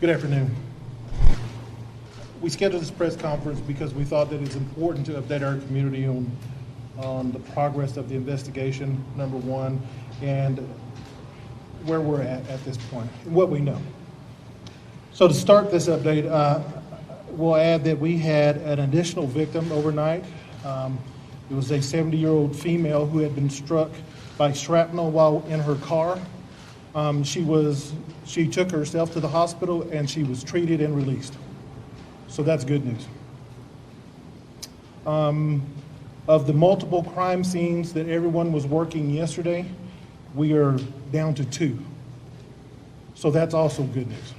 Good afternoon. We scheduled this press conference because we thought that it's important to update our community on the progress of the investigation, number one, and where we're at this point, and what we know. So to start this update, we'll add that we had an additional victim overnight. It was a 70-year-old female who had been struck by shrapnel while in her car. She took herself to the hospital and she was treated and released. So that's good news. Of the multiple crime scenes that everyone was working yesterday, we are down to 2. So that's also good news.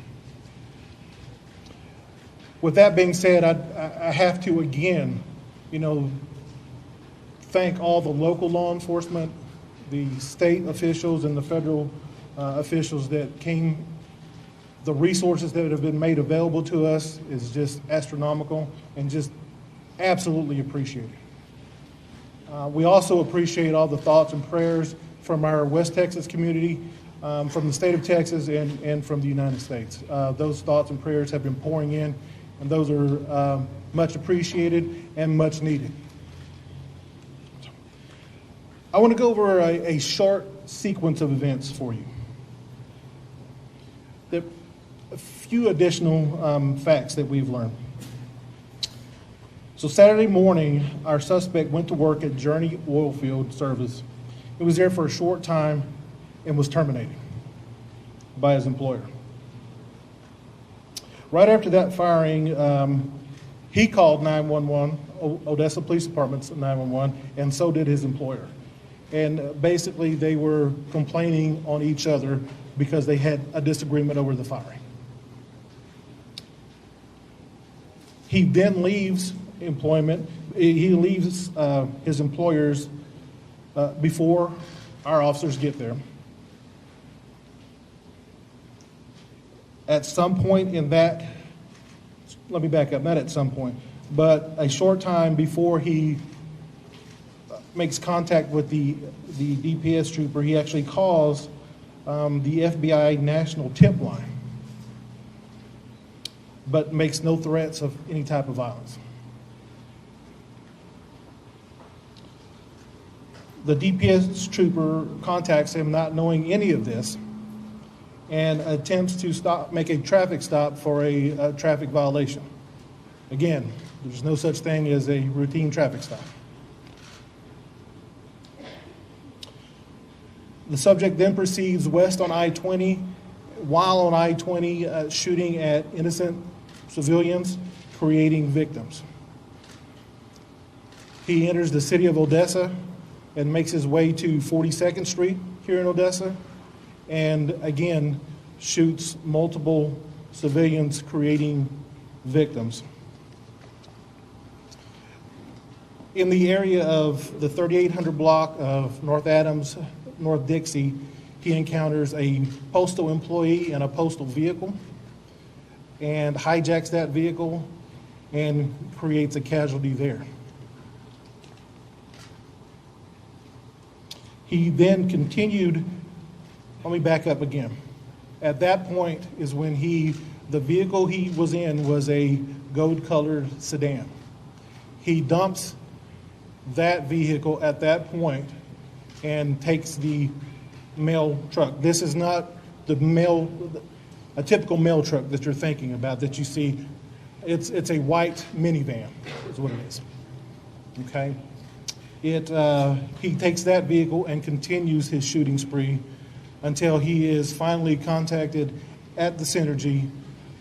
With that being said, I have to again, thank all the local law enforcement, the state officials and the federal officials that came. The resources that have been made available to us is just astronomical and just absolutely appreciated. We also appreciate all the thoughts and prayers from our West Texas community, from the state of Texas and from the United States. Those thoughts and prayers have been pouring in, and those are much appreciated and much needed. I want to go over a short sequence of events for you. A few additional facts that we've learned. So Saturday morning, our suspect went to work at Journey Oilfield Service. He was there for a short time and was terminated by his employer. Right after that firing, he called 911, Odessa Police Department's 911, and so did his employer. And basically, they were complaining on each other because they had a disagreement over the firing. He then leaves employment. He leaves his employers before our officers get there. At some point in that, let me back up, not at some point, but a short time before he makes contact with the DPS trooper, he actually calls the FBI National Tip Line, but makes no threats of any type of violence. The DPS trooper contacts him not knowing any of this and attempts to make a traffic stop for a traffic violation. Again, there's no such thing as a routine traffic stop. The subject then proceeds west on I-20, while on I-20 shooting at innocent civilians, creating victims. He enters the city of Odessa and makes his way to 42nd Street here in Odessa, and again shoots multiple civilians, creating victims. In the area of the 3800 block of North Adams, North Dixie, he encounters a postal employee in a postal vehicle and hijacks that vehicle and creates a casualty there. He then continued, let me back up again. At that point is when the vehicle he was in was a gold-colored sedan. He dumps that vehicle at that point and takes the mail truck. This is not a typical mail truck that you're thinking about that you see. It's a white minivan is what it is. Okay? He takes that vehicle and continues his shooting spree until he is finally contacted at the Synergy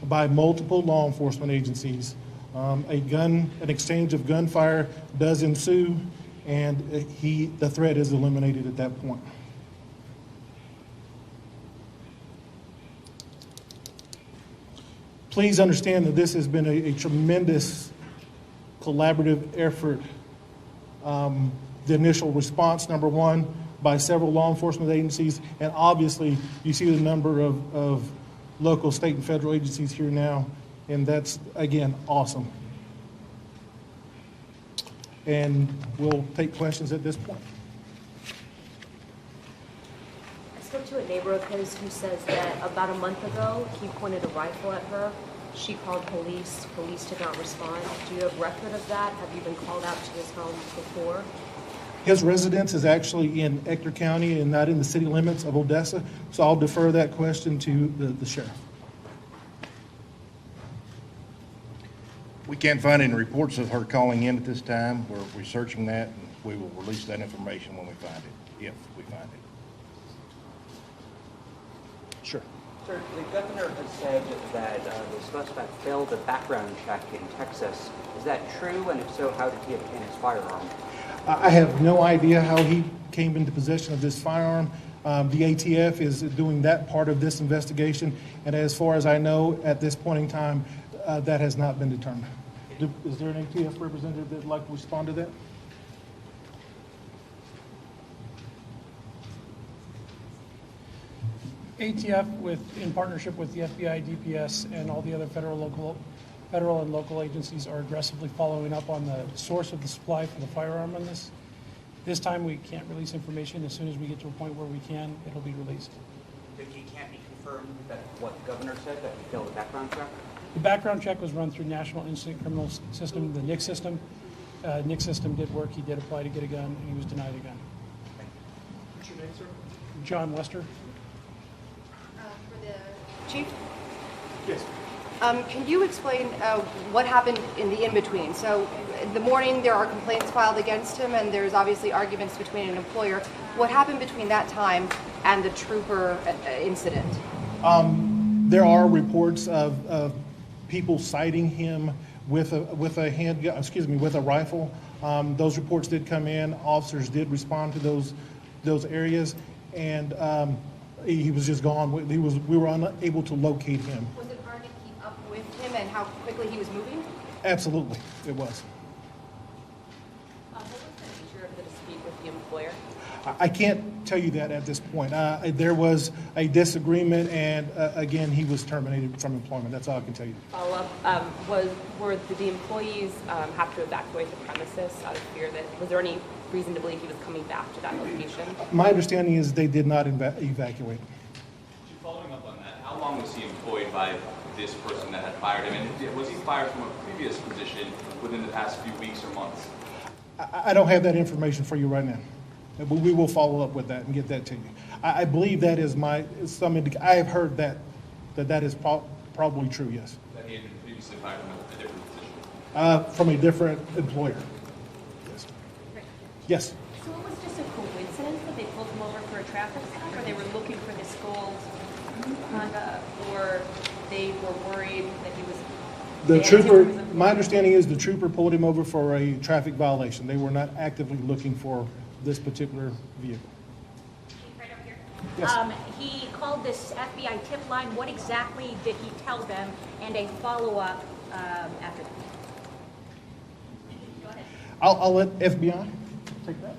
by multiple law enforcement agencies. An exchange of gunfire does ensue, and the threat is eliminated at that point. Please understand that this has been a tremendous collaborative effort. The initial response, number one, by several law enforcement agencies, and obviously you see the number of local, state, and federal agencies here now, and that's, again, awesome. And we'll take questions at this point. So to a neighbor of his who says that about a month ago, he pointed a rifle at her. She called police. Police did not respond. Do you have record of that? Have you been called out to his home before? His residence is actually in Ector County and not in the city limits of Odessa, so I'll defer that question to the sheriff. We can't find any reports of her calling in at this time. We're researching that, and we will release that information when we find it, if we find it. Sure. Sir, the governor has said that the suspect failed a background check in Texas. Is that true? And if so, how did he obtain his firearm? I have no idea how he came into possession of this firearm. The ATF is doing that part of this investigation, and as far as I know, at this point in time, that has not been determined. Is there an ATF representative that would like to respond to that? ATF, in partnership with the FBI, DPS, and all the other federal and local agencies, are aggressively following up on the source of the supply for the firearm on this. This time, we can't release information. As soon as we get to a point where we can, it'll be released. It can't be confirmed that what the governor said, that he failed a background check? The background check was run through National Instant Criminal System, the NIC system. NIC system did work. He did apply to get a gun, and he was denied a gun. What's your name, sir? John Lester. For the chief, Yes. can you explain what happened in the in-between? So in the morning, there are complaints filed against him, and there's obviously arguments between an employer. What happened between that time and the trooper incident? There are reports of people citing him with a rifle. Those reports did come in. Officers did respond to those areas, and he was just gone. We were unable to locate him. Was it hard to keep up with him and how quickly he was moving? Absolutely, it was. What was the nature of the dispute with the employer? I can't tell you that at this point. There was a disagreement, and again, he was terminated from employment. That's all I can tell you. Follow up, did the employees have to evacuate the premises out of fear that, was there any reason to believe he was coming back to that location? My understanding is they did not evacuate. Following up on that, how long was he employed by this person that had fired him? And was he fired from a previous position within the past few weeks or months? I don't have that information for you right now, but we will follow up with that and get that to you. I believe that is I have heard that is probably true, yes. That he had been previously fired from a different position? From a different employer. Yes. Yes. So it was just a coincidence that they pulled him over for a traffic stop, or they were looking for this gold Honda, or they were worried that he was... The trooper, my understanding is the trooper pulled him over for a traffic violation. They were not actively looking for this particular vehicle. Right over here. Yes. He called this FBI tip line. What exactly did he tell them? And a follow-up after that. Go ahead. I'll let FBI take that.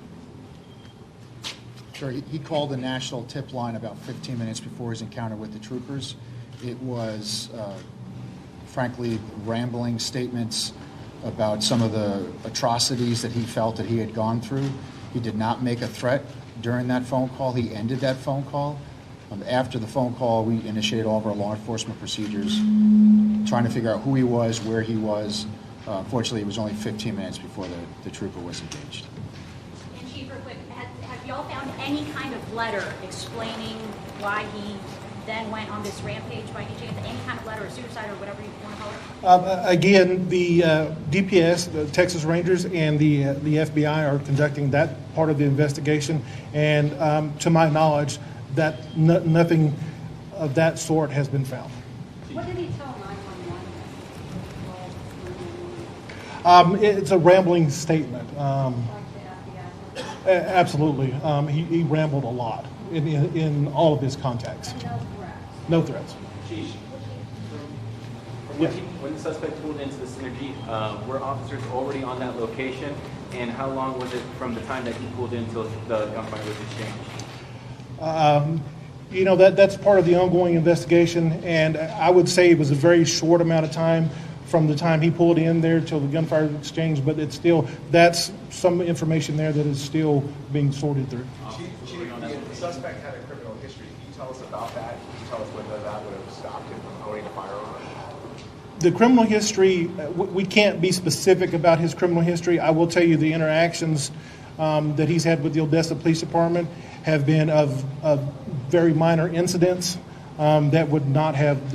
Sure. He called the national tip line about 15 minutes before his encounter with the troopers. It was, frankly, rambling statements about some of the atrocities that he felt that he had gone through. He did not make a threat during that phone call. He ended that phone call. After the phone call, we initiated all of our law enforcement procedures, trying to figure out who he was, where he was. Fortunately, it was only 15 minutes before the trooper was engaged. And Chief, real quick, have y'all found any kind of letter explaining why he then went on this rampage by any chance? Any kind of letter, or suicide, or whatever you want to call it? Again, the DPS, the Texas Rangers, and the FBI are conducting that part of the investigation. And to my knowledge, that nothing of that sort has been found. What did he tell 911? It's a rambling statement. Absolutely. He rambled a lot in all of his contacts. No threats. Chief, Yes. when the suspect pulled into the synergy, were officers already on that location? And how long was it from the time that he pulled in until the gunfire was exchanged? That's part of the ongoing investigation, and I would say it was a very short amount of time from the time he pulled in there till the gunfire was exchanged, but that's some information there that is still being sorted through. Chief, the suspect had a criminal history. that? Can you tell us whether that would have stopped him from owning a firearm? The criminal history, we can't be specific about his criminal history. I will tell you the interactions that he's had with the Odessa Police Department have been of very minor incidents that would not have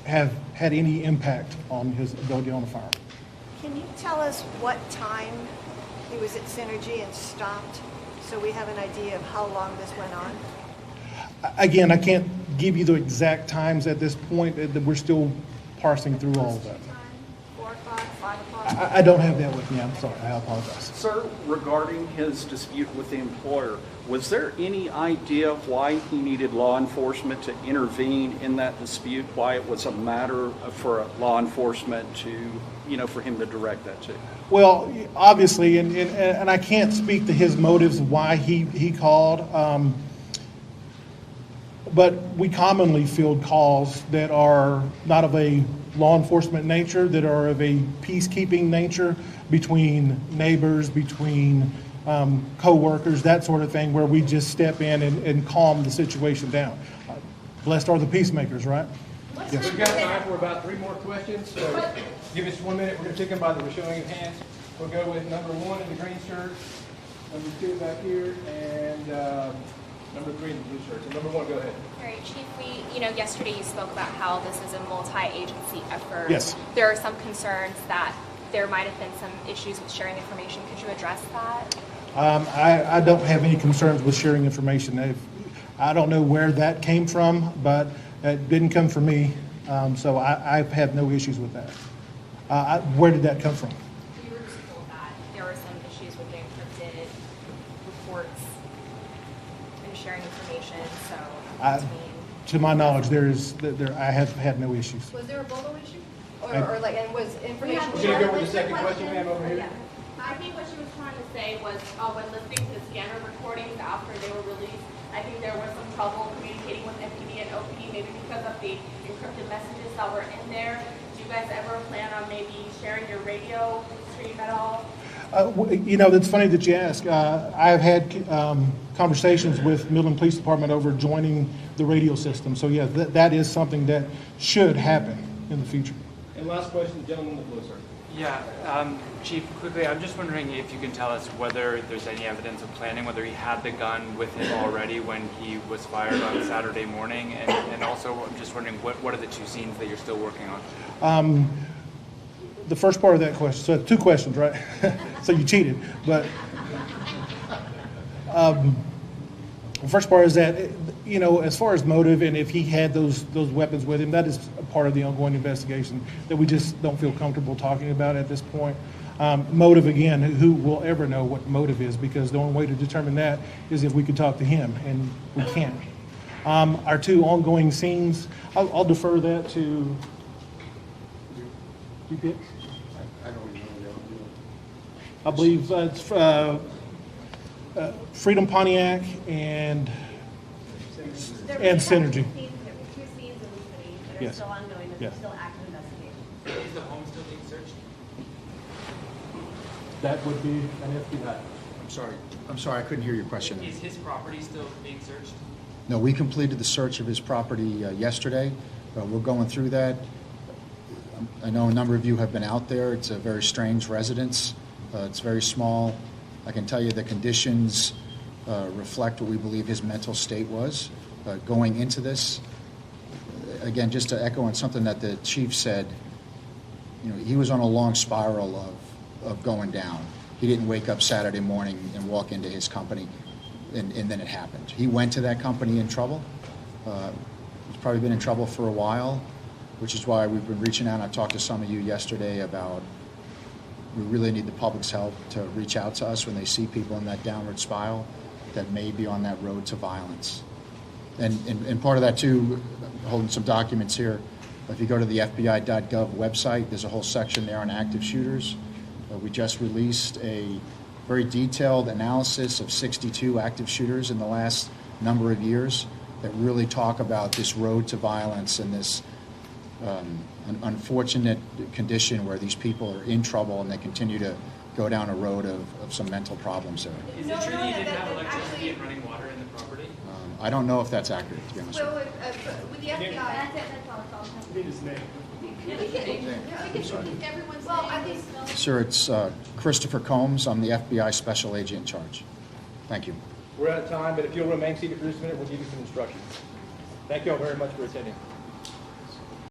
had any impact on his ability to own a firearm. Can you tell us what time he was at Synergy and stopped, so we have an idea of how long this went on? Again, I can't give you the exact times at this point. We're still parsing through all of that. 4 o'clock, 5 o'clock? I don't have that with me. I'm sorry. I apologize. Sir, regarding his dispute with the employer, was there any idea why he needed law enforcement to intervene in that dispute? Why it was a matter for law enforcement to, for him to direct that to? Well, obviously, and I can't speak to his motives why he called, but we commonly field calls that are not of a law enforcement nature, that are of a peacekeeping nature between neighbors, between co-workers, that sort of thing, where we just step in and calm the situation down. Blessed are the peacemakers, right? Yes. We've got time for about 3 more questions, so give us 1 minute. We're going to take them by the showing of hands. We'll go with number 1 in the green shirt, number 2 back here, and number 3 in the blue shirt. So number 1, go ahead. All right, Chief, yesterday you spoke about how this is a multi-agency effort. Yes. There are some concerns that there might have been some issues with sharing information. Could you address that? I don't have any concerns with sharing information. I don't know where that came from, but it didn't come from me, so I've had no issues with that. Where did that come from? You were just told that there were some issues with the encrypted reports and sharing information, so to my knowledge, I have had no issues. Was there a bolo issue? And was information We're going to go with the second question, ma'am, over here. I think what she was trying to say was when listening to the scanner recordings after they were released, I think there was some trouble communicating with MPD and OPD, maybe because of the encrypted messages that were in there. Do you guys ever plan on maybe sharing your radio stream at all? It's funny that you ask. I've had conversations with Midland Police Department over joining the radio system. So yeah, that is something that should happen in the future. And last question, the gentleman in the blue, sir. Yeah, Chief, quickly, I'm just wondering if you can tell us whether there's any evidence of planning, whether he had the gun with him already when he was fired on Saturday morning, and also I'm just wondering what are the 2 scenes that you're still working on? The first part of that question, so 2 questions, right? So you cheated, but the first part is that, as far as motive and if he had those weapons with him, that is a part of the ongoing investigation that we just don't feel comfortable talking about at this point. Motive, again, who will ever know what motive is, because the only way to determine that is if we could talk to him, and we can't. Our 2 ongoing scenes, I'll defer that to DPS. I don't even know. I believe it's Freedom Pontiac and Synergy. 2 scenes in the city that are Yes. still ongoing, that Yes. are still active investigations. Is the home still being searched? That would be an FBI. I'm sorry, I couldn't hear your question. Is his property still being searched? No, we completed the search of his property yesterday. We're going through that. I know a number of you have been out there. It's a very strange residence. It's very small. I can tell you the conditions reflect what we believe his mental state was going into this. Again, just to echo on something that the chief said, he was on a long spiral of going down. He didn't wake up Saturday morning and walk into his company, and then it happened. He went to that company in trouble. He's probably been in trouble for a while, which is why we've been reaching out. I talked to some of you yesterday about we really need the public's help to reach out to us when they see people in that downward spiral that may be on that road to violence. And part of that, too, holding some documents here, if you go to the FBI.gov website, there's a whole section there on active shooters. We just released a very detailed analysis of 62 active shooters in the last number of years that really talk about this road to violence and this an unfortunate condition where these people are in trouble and they continue to go down a road of some mental problems there. Is it true that you didn't have electricity and running water in the property? I don't know if that's accurate, to be honest with you. With the FBI. That's it, that's all. Need his name. Well, I think. Sir, it's Christopher Combs. I'm the FBI special agent in charge. Thank you. We're out of time, but if you'll remain seated for just a minute, we'll give you some instructions. Thank you all very much for attending.